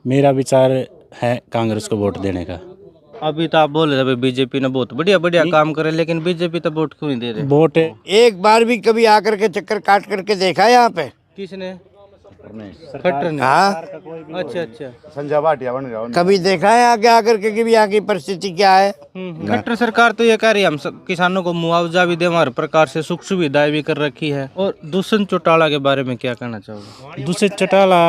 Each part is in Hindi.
मेरा विचार है कांग्रेस को वोट देने का। अभी तो आप बोल रहे थे बीजेपी ने बहुत बढ़िया बढ़िया काम करे, लेकिन बीजेपी तो वोट क्यों नहीं दे रहे? वोट एक बार भी कभी आकर के चक्कर काट करके देखा है यहाँ पे? किसने? खट्टर ने। हाँ, अच्छा अच्छा। संजय भाटिया बन गया। कभी देखा है आगे आकर के कि भी यहाँ की परिस्थिति क्या है? खट्टर सरकार तो ये कह रही है हम सब किसानों को मुआवजा भी दे, हर प्रकार से सुख सुविधाएं भी कर रखी है। और दूषण चौटाला के बारे में क्या कहना चाहोगे? दूसरे चौटाला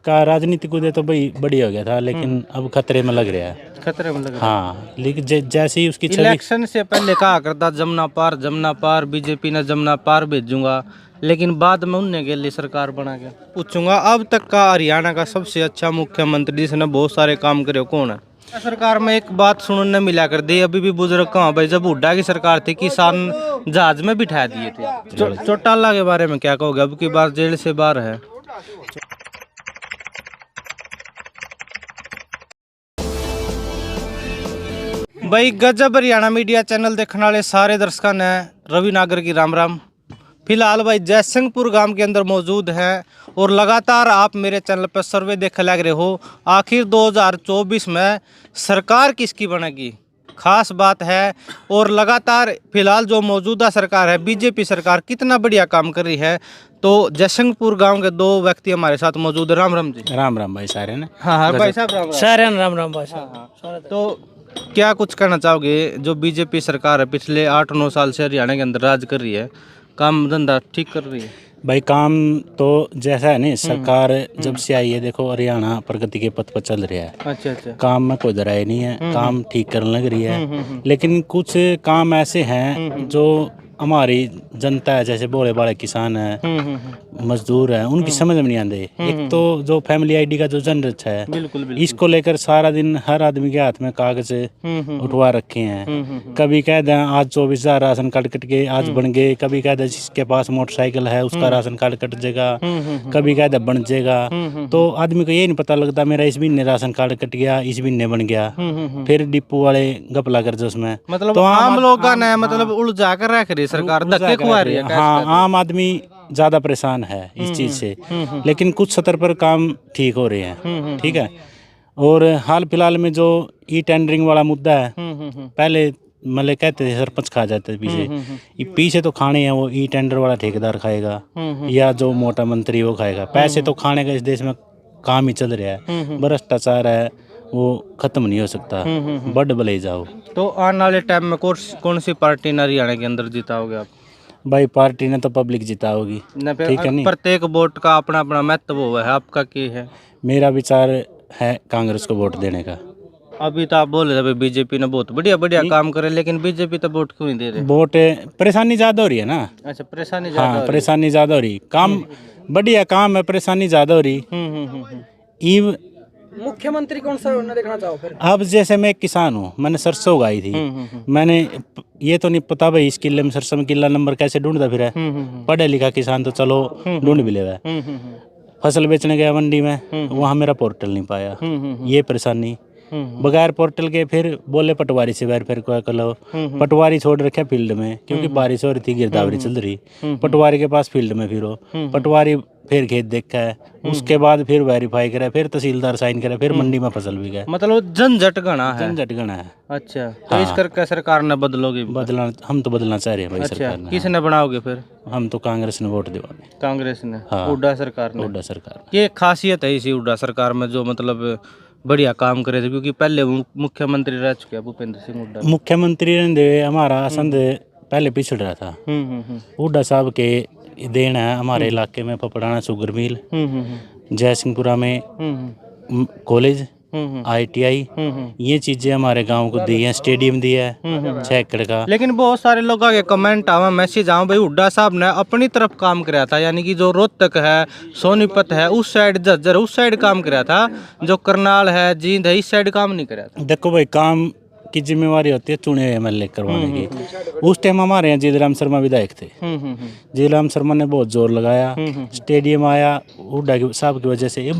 का राजनीतिक उदय तो भाई बढ़िया हो गया था, लेकिन अब खतरे में लग रहा है। खतरे में लग रहा है। हाँ, लेकिन जैसे ही उसकी छवि इलेक्शन से पहले कहा करता जमुना पार बीजेपी ने जमुना पार भेजूंगा, लेकिन बाद में उनने के लिए सरकार बना के पूछूंगा। अब तक का हरियाणा का सबसे अच्छा मुख्यमंत्री जिसने बहुत सारे काम करे कौन है? सरकार में एक बात सुनने मिला कर दी, अभी भी बुजुर्ग कहाँ भाई, जब हुड्डा की सरकार थी किसान जहाज में बिठा दिए थे। चौटाला के बारे में क्या कहोगे? अब की बार जेल से बाहर है। भाई गजब हरियाणा मीडिया चैनल देखने वाले सारे दर्शकों ने रवि नागर की राम राम। फिलहाल भाई जयसिंहपुर गांव के अंदर मौजूद हैं और लगातार आप मेरे चैनल पर सर्वे देखे लग रहे हो। आखिर 2024 में सरकार किसकी बनेगी, खास बात है। और लगातार फिलहाल जो मौजूदा सरकार है बीजेपी सरकार कितना बढ़िया काम कर रही है। तो जयसिंहपुर गांव के दो व्यक्ति हमारे साथ मौजूद है। राम राम जी। राम राम भाई सारे ने। हाँ भाई साहब राम राम। सारे राम राम भाई साहब। तो क्या कुछ कहना चाहोगे, जो बीजेपी सरकार है पिछले 8-9 साल से हरियाणा के अंदर राज कर रही है, काम धंधा ठीक कर रही है? भाई काम तो जैसा है नहीं, सरकार जब से आई है देखो हरियाणा प्रगति के पथ पर चल रहा है। अच्छा अच्छा। काम में कोई दराई नहीं है, काम ठीक करने लग रही है। लेकिन कुछ काम ऐसे हैं जो हमारी जनता है, जैसे बोले बड़े किसान है, मजदूर है, उनकी समझ में नहीं आते। एक तो जो फैमिली आईडी का जो जनरेट है, बिल्कुल इसको लेकर सारा दिन हर आदमी के हाथ में कागज उठवा रखे हैं। कभी कह दें आज 24,000 राशन कार्ड कट के आज बन गए, कभी कह दें जिसके पास मोटरसाइकिल है उसका राशन कार्ड कट जाएगा, कभी कह दें बन जाएगा। तो आदमी को ये नहीं पता लगता मेरा इस महीने राशन कार्ड कट गया, इस महीने बन गया, फिर डिपो वाले गपला कर जो उसमें मतलब तो आम लोग ने मतलब उलझा कर रख रही सरकार, धक्के खुआ रही है। हाँ, आम आदमी ज्यादा परेशान है इस चीज से, लेकिन कुछ स्तर पर काम ठीक हो रहे हैं। ठीक है। और हाल फिलहाल में जो ई टेंडरिंग वाला मुद्दा है, पहले मतलब कहते थे सरपंच खा जाते थे पीछे, ये पीछे तो खाने हैं, वो ई टेंडर वाला ठेकेदार खाएगा या जो मोटा मंत्री वो खाएगा। पैसे तो खाने का इस देश में काम ही चल रहा है। भ्रष्टाचार है वो खत्म नहीं हो सकता, बड़ भले जाओ। तो आने वाले टाइम में कौन सी पार्टी हरियाणा के अंदर जिताओगे आप? भाई पार्टी ने तो पब्लिक जिताओगी, ठीक है नहीं? प्रत्येक वोट का अपना अपना महत्व है, आपका क्या है? मेरा विचार है कांग्रेस को वोट देने का। अभी तो आप बोल रहे थे बीजेपी ने बहुत बढ़िया बढ़िया काम करे, लेकिन बीजेपी तो वोट क्यों नहीं दे रहे? वोट परेशानी ज्यादा हो रही है ना। अच्छा, परेशानी ज्यादा हाँ, परेशानी ज्यादा हो रही, काम बढ़िया काम है, परेशानी ज्यादा हो रही। मुख्यमंत्री कौन सा देखना चाहो फिर? अब जैसे मैं एक किसान हूँ, मैंने सरसों उगाई थी, मैंने ये तो नहीं पता भाई इस किले में सरसों में किला नंबर कैसे ढूंढता फिर है। पढ़े लिखा किसान तो चलो ढूंढ भी लेगा। फसल बेचने गया मंडी में, वहाँ मेरा पोर्टल नहीं पाया, ये परेशानी। बगैर पोर्टल के फिर बोले पटवारी से फिर कर लो, पटवारी छोड़ रखे फील्ड में क्योंकि बारिश हो रही थी, गिरदावरी चल रही। पटवारी के पास फील्ड में फिरो, पटवारी फिर खेत देखा है, उसके बाद फिर वेरीफाई करे, फिर तहसीलदार साइन करे, फिर मंडी में फसल भी गए। मतलब झंझट घना है। झंझट घना है। अच्छा, तो इस करके सरकार ने बदलोगे? बदलना, हम तो बदलना चाह रहे हैं भाई। अच्छा, सरकार ने। किसने बनाओगे फिर? हम तो कांग्रेस ने वोट दिवाने। कांग्रेस ने? हाँ। हुड्डा सरकार ने? हुड्डा सरकार। ये खासियत है इसी हुड्डा सरकार में जो मतलब बढ़िया काम करे थे, क्योंकि पहले मुख्यमंत्री रह चुके हैं भूपेंद्र सिंह हुड्डा। मुख्यमंत्री ने हमारा संद पहले पिछड़ रहा था। हुड्डा साहब के देन है हमारे इलाके में पपड़ाना शुगर मिल, जयसिंहपुरा में कॉलेज, ITI, ये चीजें हमारे गांव को दी है। स्टेडियम दिया है 6 एकड़ का। लेकिन बहुत सारे लोगों के कमेंट आवा, मैसेज आवा भाई हुड्डा साहब ने अपनी तरफ काम कराया था, यानी कि जो रोहतक है, सोनीपत है, उस साइड झज्जर उस साइड काम कराया था, जो करनाल है, जींद है, इस साइड काम नहीं कराया था। देखो भाई, काम की जिम्मेवारी होती है चुने हुए MLA करवाने की। उस टाइम हमारे यहाँ जीतराम शर्मा विधायक थे। जीतराम शर्मा ने बहुत जोर लगाया, स्टेडियम आया हुड्डा साहब की वजह से।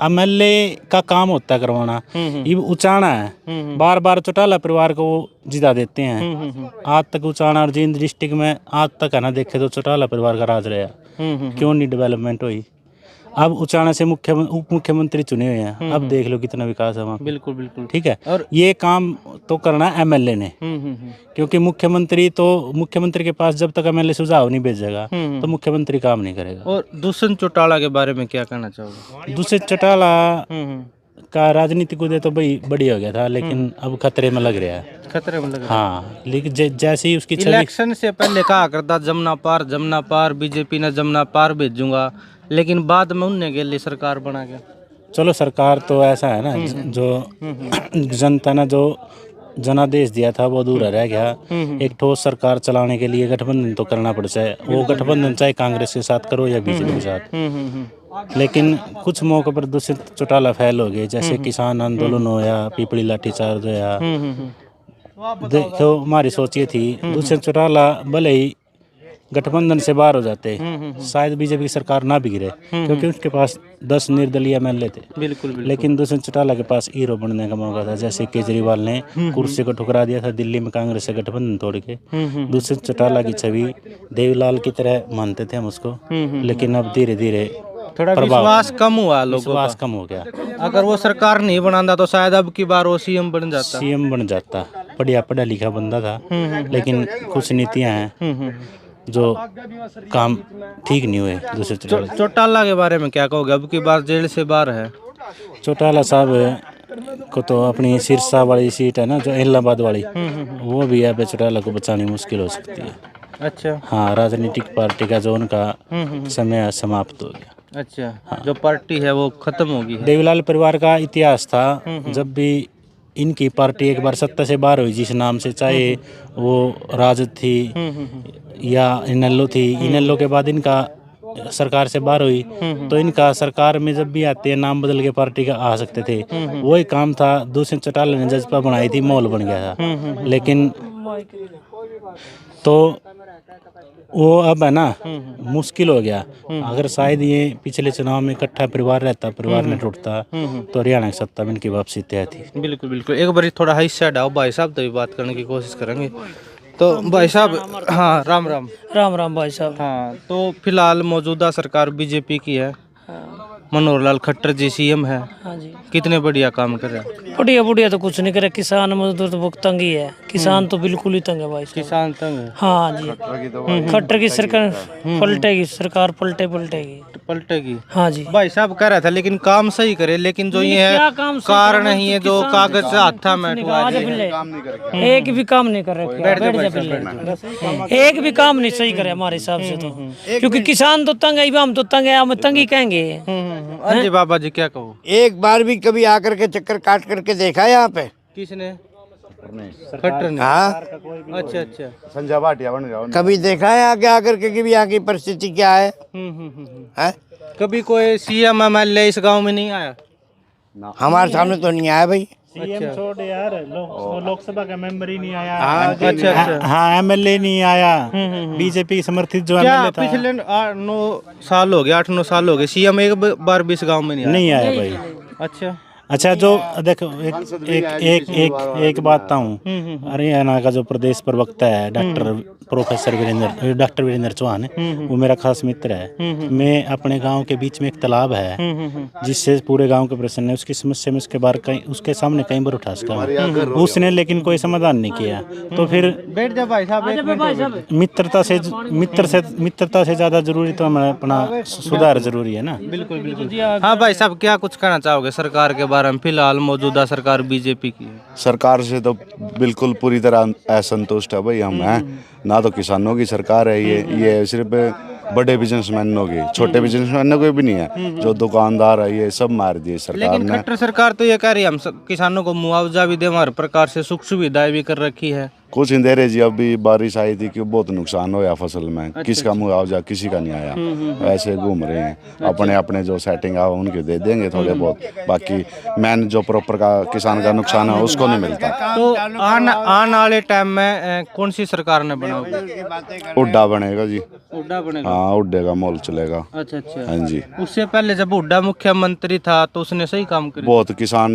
MLA का काम होता है करवाना, ये उचाना है। बार बार चौटाला परिवार को जिता देते हैं। आज तक उचाना और जींद डिस्ट्रिक्ट में आज तक है ना देखे तो चौटाला परिवार का राज रहा, क्यों नहीं डेवलपमेंट हुई? अब उचाना से उप मुख्यमंत्री चुने हुए हैं, अब देख लो कितना विकास है वहाँ पे। बिल्कुल बिल्कुल। ठीक है, और ये काम तो करना एमएलए ने, क्योंकि मुख्यमंत्री के पास जब तक एमएलए सुझाव नहीं भेजेगा तो मुख्यमंत्री काम नहीं करेगा। और दुष्यंत चौटाला के बारे में क्या कहना चाहोगे? दूसरे चौटाला का राजनीतिक उदय तो भाई बढ़िया हो गया था, लेकिन अब खतरे में लग रहा है। खतरे में लग रहा है। हाँ, लेकिन जैसे ही उसकी छवि, इलेक्शन से पहले कहा करता जमुना पार बीजेपी ने जमुना पार भेजूंगा, लेकिन बाद में उनने के लिए सरकार बना के। चलो सरकार तो ऐसा है ना, जो जनता ने जो जनादेश दिया था वो अधूरा रह गया। एक ठोस सरकार चलाने के लिए गठबंधन तो करना पड़ता है, वो गठबंधन चाहे कांग्रेस के साथ करो या बीजेपी के साथ। लेकिन कुछ मौकों पर दूषित चौटाला फैल हो गए, जैसे किसान आंदोलन हो या पीपली लाठीचार्ज हो या देखो, हमारी सोच ये थी दूषित चौटाला भले ही गठबंधन से बाहर हो जाते, शायद बीजेपी की सरकार ना भी गिरे, क्योंकि उसके पास 10 निर्दलीय एमएलए थे। बिल्कुल। लेकिन दूसरे चौटाला के पास हीरो बनने का मौका था, जैसे केजरीवाल ने कुर्सी को ठुकरा दिया था दिल्ली में कांग्रेस से गठबंधन तोड़ के। दूसरे चौटाला की छवि देवीलाल की तरह मानते थे हम उसको, लेकिन अब धीरे धीरे थोड़ा विश्वास कम हुआ, लोगों का विश्वास कम हो गया। अगर वो सरकार नहीं बनाता तो शायद अब की बार वो सीएम बन जाता। बढ़िया पढ़ा लिखा बंदा था, लेकिन कुछ नीतियां हैं जो काम ठीक नहीं हुए। दूसरे चौटाला के बारे में क्या कहोगे? अब की बार जेल से बाहर है। चौटाला साहब को तो अपनी सिरसा वाली सीट है ना, जो इलाहाबाद वाली, वो भी अब चौटाला को बचानी मुश्किल हो सकती है। अच्छा। हाँ, राजनीतिक पार्टी का जो उनका समय समाप्त हो गया। अच्छा। हाँ। जो पार्टी है वो खत्म होगी। देवीलाल परिवार का इतिहास था, जब भी इनकी पार्टी एक बार सत्ता से बाहर हुई, जिस नाम से, चाहे वो राजद थी या इनेलो थी, इनेलो के बाद इनका सरकार से बाहर हुई, तो इनका सरकार में जब भी आते हैं नाम बदल के पार्टी का आ सकते थे। वही काम था, दूसरे चौटाला ने जज्बा बनाई थी, माहौल बन गया था। लेकिन तो वो अब है ना, मुश्किल हो गया। अगर शायद ये पिछले चुनाव में इकट्ठा परिवार रहता, परिवार ने टूटता, तो हरियाणा की सत्ता में इनकी वापसी तय थी। बिल्कुल बिल्कुल। एक बार थोड़ा हाई साइड आओ भाई साहब, तो भी बात करने की कोशिश करेंगे। तो भाई साहब, हाँ, राम राम। राम राम भाई साहब। हाँ, तो फिलहाल मौजूदा सरकार बीजेपी की है, मनोहर लाल खट्टर जी सीएम है। हाँ जी, कितने बढ़िया काम कर रहे हैं। बढ़िया तो कुछ नहीं करे, किसान मजदूर तो बहुत तंग ही है, किसान तो बिल्कुल ही तंग है भाई साहब। किसान तंग है। हाँ जी, खट्टर की सरकार पलटेगी, सरकार पलटेगी। हाँ जी भाई साहब कह रहा था, लेकिन काम सही करे, लेकिन जो ये है कारण ही है जो कागज से हाथा में एक भी काम नहीं कर रहे, एक भी काम नहीं सही करे हमारे हिसाब से तो, क्योंकि किसान तो तंग है, हम तो तंग है, हम तंग ही कहेंगे। अजय बाबा जी क्या कहो? एक बार भी कभी आकर के चक्कर काट करके देखा है यहाँ पे? किसने? खट्टर ने। हाँ, अच्छा अच्छा। संजय भाटिया बन गया। कभी देखा है आगे आकर के कि भी यहाँ की परिस्थिति क्या है? हैं? कभी कोई सीएम एमएलए इस गांव में नहीं आया? हमारे सामने तो नहीं आया भाई। सीएम छोड़ यार, लोकसभा का मेंबर ही नहीं आया। अच्छा अच्छा। हाँ, एमएलए नहीं आया, बीजेपी समर्थित जो क्या एमएलए था। पिछले 8-9 साल हो गए, 8-9 साल हो गए, सीएम एक बार भी इस गांव में नहीं आया भाई। अच्छा, जो देखो, एक बात हूँ, हरियाणा का जो प्रदेश प्रवक्ता है डॉक्टर वीरेंद्र चौहान है, वो मेरा खास मित्र है। मैं अपने गांव के बीच में एक तालाब है, जिससे पूरे गांव के प्रश्न है, उसकी समस्या में उसके सामने कई बार उठा सका उसने, लेकिन कोई समाधान नहीं किया। तो फिर बैठ जा भाई साहब। मित्रता से ज्यादा जरूरी तो हमें अपना सुधार जरूरी है ना। बिल्कुल बिल्कुल। हाँ भाई साहब, क्या कुछ कहना चाहोगे सरकार के बारे में? फिलहाल मौजूदा सरकार बीजेपी की है। सरकार से तो बिल्कुल पूरी तरह असंतुष्ट है भाई हम हैं। ना तो किसानों की सरकार है ये सिर्फ बड़े बिजनेसमैनों की, छोटे बिजनेसमैनों की भी नहीं है। जो दुकानदार है ये सब मार दिए सरकार लेकिन ने। खट्टर सरकार तो ये कह रही है हम किसानों को मुआवजा भी दे, हर प्रकार से सुख सुविधाएं भी कर रखी है। कुछ नहीं दे रहे जी। अभी बारिश आई थी कि बहुत नुकसान होया फसल में। किसका मुआवजा किसी का नहीं आया। ऐसे घूम रहे हैं, अपने अपने जो सेटिंग है उनके दे देंगे थोड़े बहुत, बाकी मैन जो प्रॉपर का किसान का नुकसान है उसको नहीं मिलता। तो आने वाले टाइम में कौन सी सरकार ने बनाओगी? हुड्डा बनेगा जी। हुड्डा बनेगा? हाँ, हुड्डे का माहौल चलेगा। अच्छा अच्छा। हाँ जी। उससे पहले जब हुड्डा मुख्यमंत्री था तो उसने सही काम किया? बहुत किसान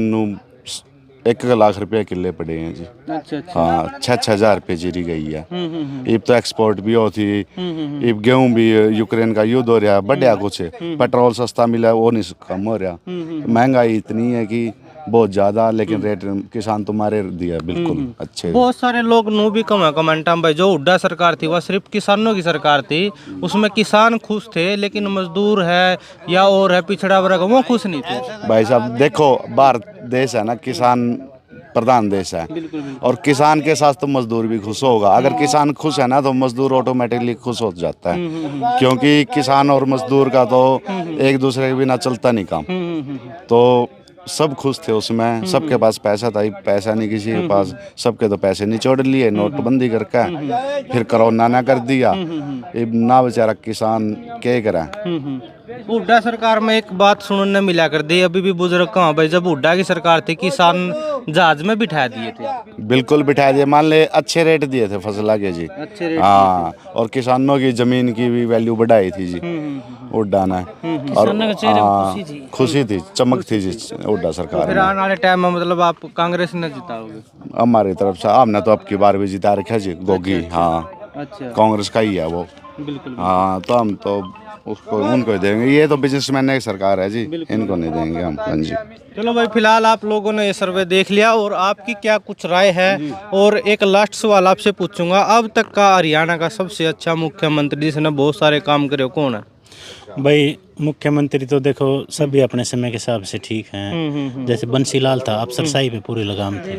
1 लाख रुपये किले पड़े हैं जी। अच्छा अच्छा। हाँ 6,000 रुपये जीरी गई है। इब तो एक्सपोर्ट भी होती, इब गेहूं भी, यूक्रेन का युद्ध हो रहा है, बढ़िया कुछ है। पेट्रोल सस्ता मिला वो नहीं कम हो रहा। महंगाई इतनी है कि बहुत ज़्यादा, लेकिन रेट किसान तुम्हारे दिया बिल्कुल अच्छे। बहुत सारे लोग नो भी कम है कमेंटा में भाई, जो हुड्डा सरकार थी वह सिर्फ किसानों की सरकार थी, उसमें किसान खुश थे, लेकिन मजदूर है या और है पिछड़ा वर्ग वो खुश नहीं थे। भाई साहब देखो, भारत देश है ना किसान प्रधान देश है, और किसान के साथ तो मजदूर भी खुश होगा। अगर किसान खुश है ना तो मजदूर ऑटोमेटिकली खुश हो जाता है, क्योंकि किसान और मजदूर का तो एक दूसरे के बिना चलता नहीं काम। तो सब खुश थे उसमें, सबके पास पैसा था, पैसा नहीं किसी के पास, सबके तो पैसे निचोड़ लिए नोटबंदी करके, फिर कोरोना ना कर दिया। अब ना बेचारा किसान क्या करा। हुड्डा सरकार में एक बात सुनने मिला कर दी, अभी भी बुजुर्ग कहाँ भाई, जब हुड्डा की सरकार थी किसान जहाज में बिठा दिए थे। बिल्कुल बिठा दिए, मान ले अच्छे रेट दिए थे फसल के जी। अच्छे रेट हाँ, और किसानों की जमीन की भी वैल्यू बढ़ाई थी जी हुड्डा ने। और हाँ, खुशी थी, चमक थी जी हुड्डा सरकार फिर में। आने वाले टाइम में मतलब आप कांग्रेस ने जिताओगे? हमारी तरफ से हमने तो अब की बार भी जिता रखा जी गोगी। हाँ अच्छा कांग्रेस का ही है वो। बिल्कुल। हाँ तो हम तो उसको उनको ही देंगे, ये तो बिजनेसमैन की सरकार है जी, इनको नहीं देंगे हम। हाँ जी। चलो भाई, फिलहाल आप लोगों ने ये सर्वे देख लिया, और आपकी क्या कुछ राय है। और एक लास्ट सवाल आपसे पूछूंगा, अब तक का हरियाणा का सबसे अच्छा मुख्यमंत्री जिसने बहुत सारे काम करे कौन है? भाई मुख्यमंत्री तो देखो सभी अपने समय के हिसाब से ठीक हैं। जैसे बंसीलाल था, अफसरशाही पे पूरी लगाम थी।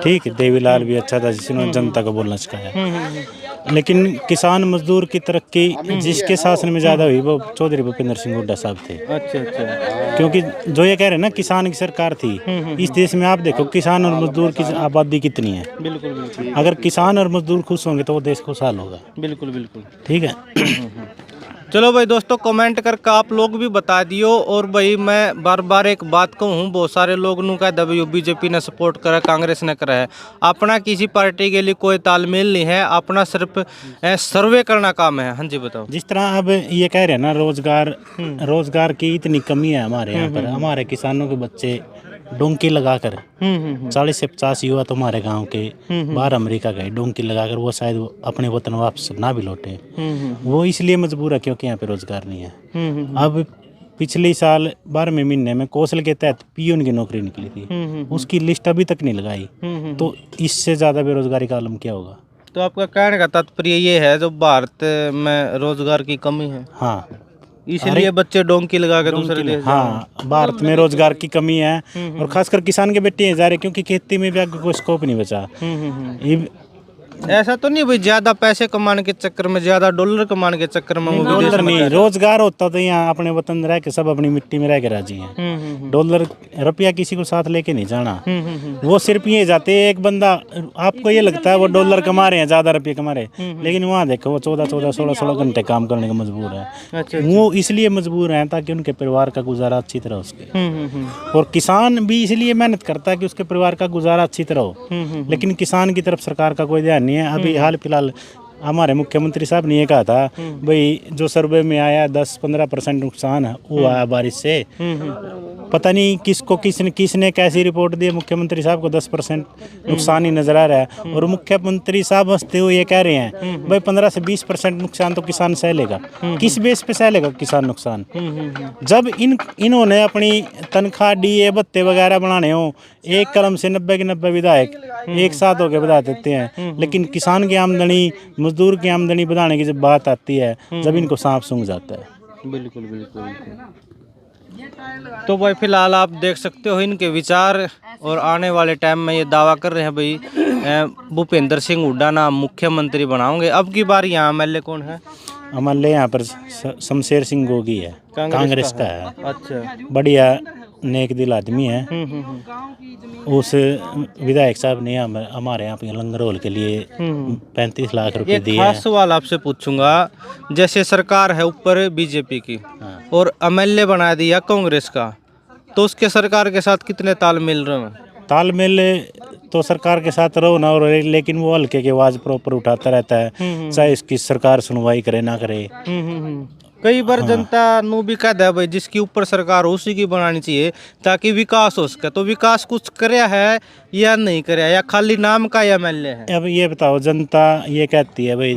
ठीक है, देवीलाल भी अच्छा था जिसने जनता को बोलना सिखाया। लेकिन किसान मजदूर की तरक्की जिसके शासन में ज़्यादा हुई वो चौधरी भूपेंद्र सिंह हुड्डा साहब थे। अच्छा अच्छा। क्योंकि जो ये कह रहे हैं ना किसान की सरकार थी, इस देश में आप देखो किसान और मजदूर की आबादी कितनी है। बिल्कुल बिल्कुल। अगर किसान और मजदूर खुश होंगे तो वो देश खुशहाल होगा। बिल्कुल बिल्कुल। ठीक है। चलो भाई दोस्तों, कमेंट करके आप लोग भी बता दियो। और भाई मैं बार बार एक बात कहूँ, बहुत सारे लोग नू कह दबी बीजेपी ने सपोर्ट करा, कांग्रेस ने करा है। अपना किसी पार्टी के लिए कोई तालमेल नहीं है, अपना सिर्फ सर्वे करना काम है। हाँ जी बताओ। जिस तरह अब ये कह रहे हैं ना रोजगार की इतनी कमी है हमारे यहाँ पर, हमारे किसानों के बच्चे डोंकी लगाकर 40 से 50 युवा तो हमारे गांव के बाहर अमेरिका गए डोंकी लगाकर, वो शायद अपने वतन वापस ना भी लौटे। वो इसलिए मजबूर है क्योंकि यहाँ पे रोजगार नहीं है। अब पिछले साल 12वें महीने में कौशल के तहत पियून की नौकरी निकली थी, उसकी लिस्ट अभी तक नहीं लगाई। तो इससे ज़्यादा बेरोजगारी का आलम क्या होगा? तो आपका कहने का तात्पर्य ये है जो भारत में रोजगार की कमी है, हाँ इसलिए बच्चे डोंकी लगा के दूसरे देश। हाँ, भारत में रोजगार की कमी है, और खासकर किसान के बेटे जा रहे क्योंकि खेती में भी आगे कोई स्कोप नहीं बचा। ये ऐसा तो नहीं भाई ज्यादा पैसे कमाने के चक्कर में, ज्यादा डॉलर कमाने के चक्कर में वो डॉलर नहीं, रोजगार होता तो यहाँ अपने वतन रह के सब अपनी मिट्टी में रह के राजी हैं। डॉलर रुपया किसी को साथ लेके नहीं जाना। वो सिर्फ ये जाते हैं, एक बंदा आपको ये लगता है वो डॉलर कमा रहे हैं, ज्यादा रुपये कमा रहे हैं, लेकिन वहाँ देखो वो 14-14, 16-16 घंटे काम करने का मजबूर है। अच्छा। वो इसलिए मजबूर हैं ताकि उनके परिवार का गुजारा अच्छी तरह हो सके। और किसान भी इसलिए मेहनत करता है कि उसके परिवार का गुजारा अच्छी तरह हो, लेकिन किसान की तरफ सरकार का कोई ध्यान नहीं है। अभी हाल फिलहाल हमारे मुख्यमंत्री साहब ने ये कहा था भाई जो सर्वे में आया 10-15% नुकसान हुआ है बारिश से। पता नहीं किसको किसने कैसी रिपोर्ट दी, मुख्यमंत्री साहब को 10% नुकसान ही नजर आ रहा है। और मुख्यमंत्री साहब हंसते हुए ये कह रहे हैं भाई 15 से 20% नुकसान तो किसान सह लेगा। किस बेस पे सह लेगा किसान नुकसान? जब इन्होंने अपनी तनख्वाह डीए भत्ते वगैरह बनाने हो, एक कलम से 90 के 90 विधायक एक साथ होकर बता देते हैं, लेकिन किसान की आमदनी मजदूर की आमदनी बढ़ाने की जब बात आती है, जब इनको सांप सूंघ जाता है। बिल्कुल बिल्कुल। तो भाई फिलहाल आप देख सकते हो इनके विचार, और आने वाले टाइम में ये दावा कर रहे हैं भाई भूपेंद्र सिंह हुड्डा नाम मुख्यमंत्री बनाओगे। अब की बार यहाँ एमएलए कौन है? हमारे यहाँ पर शमशेर सिंह गोगी है, कांग्रेस का है। अच्छा, बढ़िया नेक दिल आदमी है। उस विधायक साहब ने हमारे यहाँ पे लंगरोल के लिए 35 लाख रुपए दिए हैं। खास सवाल आपसे पूछूंगा, जैसे सरकार है ऊपर बीजेपी की और एमएलए बना दिया कांग्रेस का, तो उसके सरकार के साथ कितने तालमेल रहे? तालमेल तो सरकार के साथ रहो ना, और लेकिन वो हल्के की आवाज़ प्रॉपर उठाता रहता है, चाहे इसकी सरकार सुनवाई करे ना करे। कई बार जनता नु भी कहता है भाई जिसके ऊपर सरकार हो उसी की बनानी चाहिए ताकि विकास हो सके, तो विकास कुछ करया है या नहीं करया, या खाली नाम का एमएलए है? अब ये बताओ, जनता ये कहती है भाई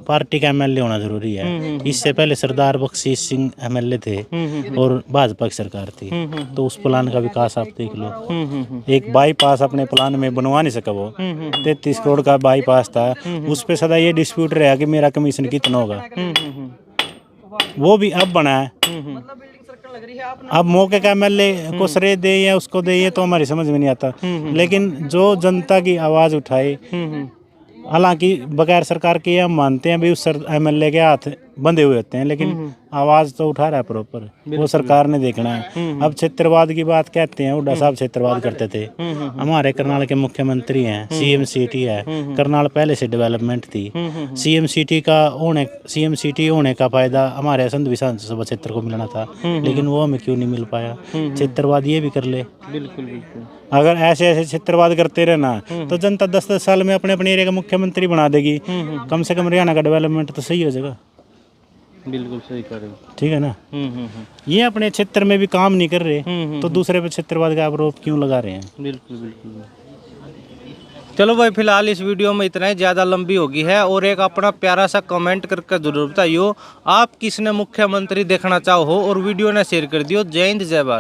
पार्टी का एमएलए होना जरूरी है। इससे पहले सरदार बख्शीश सिंह एमएलए थे और भाजपा की सरकार थी, तो उस प्लान का विकास आप देख लो। एक बाईपास अपने प्लान में बनवा नहीं सका वो, 33 करोड़ का बाईपास था, उस पे सदा ये डिस्प्यूट रहा कि मेरा कमीशन कितना होगा। वो भी अब बना है। अब मौके का एमएलए को श्रेय दे या उसको दे, ये तो हमारी समझ में नहीं आता। लेकिन जो जनता की आवाज उठाए, हालांकि बगैर सरकार के हम मानते हैं भी उस एमएलए के हाथ बंधे हुए होते हैं, लेकिन आवाज तो उठा रहा है प्रॉपर, वो सरकार ने देखना है। अब क्षेत्रवाद की बात कहते हैं, हुड्डा साहब क्षेत्रवाद करते थे। हमारे करनाल के मुख्यमंत्री हैं, सीएम सिटी है, करनाल पहले से डेवलपमेंट थी। सीएम सिटी होने का फायदा हमारे संध विधानसभा क्षेत्र को मिलना था, लेकिन वो हमें क्यों नहीं मिल पाया। क्षेत्रवाद ये भी कर ले। बिल्कुल बिल्कुल। अगर ऐसे ऐसे क्षेत्रवाद करते रहना तो जनता 10-10 साल में अपने अपने एरिया का मुख्यमंत्री बना देगी। कम से कम हरियाणा का डेवलपमेंट तो सही हो जाएगा। बिल्कुल सही कर रहे हो। ठीक है ना। ये अपने क्षेत्र में भी काम नहीं कर रहे तो दूसरे पे क्षेत्रवाद का आरोप क्यों लगा रहे हैं। बिल्कुल बिल्कुल। चलो भाई, फिलहाल इस वीडियो में इतना ही, ज़्यादा लंबी होगी है। और एक अपना प्यारा सा कमेंट करके जरूर बताइयो आप किसने मुख्यमंत्री देखना चाहो, और वीडियो ने शेयर कर दियो। जय हिंद जय भारत।